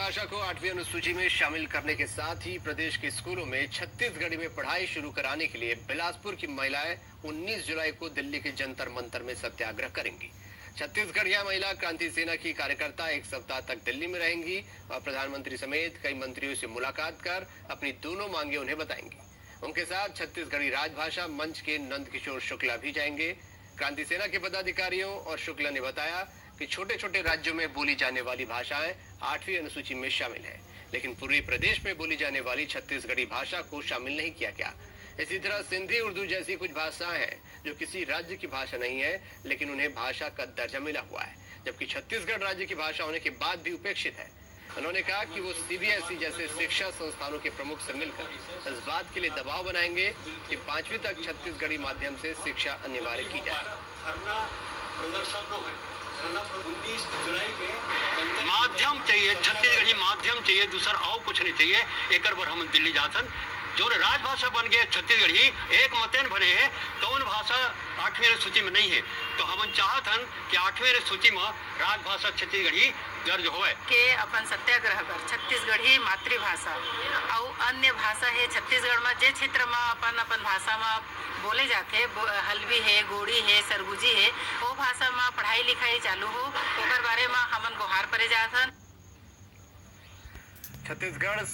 भाषा को 8वीं अनुसूची में शामिल करने के साथ ही प्रदेश के स्कूलों में छत्तीसगढ़ी में पढ़ाई शुरू कराने के लिए बिलासपुर की महिलाएं 19 जुलाई को दिल्ली के जंतर मंतर में सत्याग्रह करेंगी। छत्तीसगढ़िया महिला क्रांति सेना की कार्यकर्ता एक सप्ताह तक दिल्ली में रहेंगी और प्रधानमंत्री समेत कई मंत्रियों से मुलाकात कर अपनी दोनों मांगे उन्हें बताएंगी। उनके साथ छत्तीसगढ़ी राजभाषा मंच के नंदकिशोर शुक्ला भी जाएंगे। क्रांति सेना के पदाधिकारियों और शुक्ला ने बताया कि छोटे छोटे राज्यों में बोली जाने वाली भाषाएं 8वीं अनुसूची में शामिल है, लेकिन पूरे प्रदेश में बोली जाने वाली छत्तीसगढ़ी भाषा को शामिल नहीं किया गया। इसी तरह सिंधी उर्दू जैसी कुछ भाषाएं हैं जो किसी राज्य की भाषा नहीं है, लेकिन उन्हें भाषा का दर्जा मिला हुआ है, जबकि छत्तीसगढ़ राज्य की भाषा होने के बाद भी उपेक्षित है। उन्होंने कहा कि वो सीबीएसई जैसे शिक्षा संस्थानों के प्रमुख से मिलकर इस बात के लिए दबाव बनाएंगे कि 5वीं तक छत्तीसगढ़ी माध्यम से शिक्षा अनिवार्य की जाए। माध्यम चाहिए, छत्तीसगढ़ी माध्यम चाहिए, दूसरा और कुछ नहीं चाहिए। एक बार हम दिल्ली जातन जो राजभाषा बन गए छत्तीसगढ़ी एक मतन भरे है तो उन भाषा 8वीं अनुसूची में नहीं है, तो हम चाहत हन कि 8वीं अनुसूची में राजभाषा छत्तीसगढ़ी दर्ज होए के अपन सत्याग्रह कर छत्तीसगढ़ी मातृभाषा और अन्य भाषा है छत्तीसगढ़ में जे क्षेत्र में अपन भाषा में बोले जाते हल्बी है, गोड़ी है, सरगुजी है, वो भाषा में पढ़ाई लिखाई चालू हो ओकर बारे में हमन गुहार परे जात हन। छत्तीसगढ़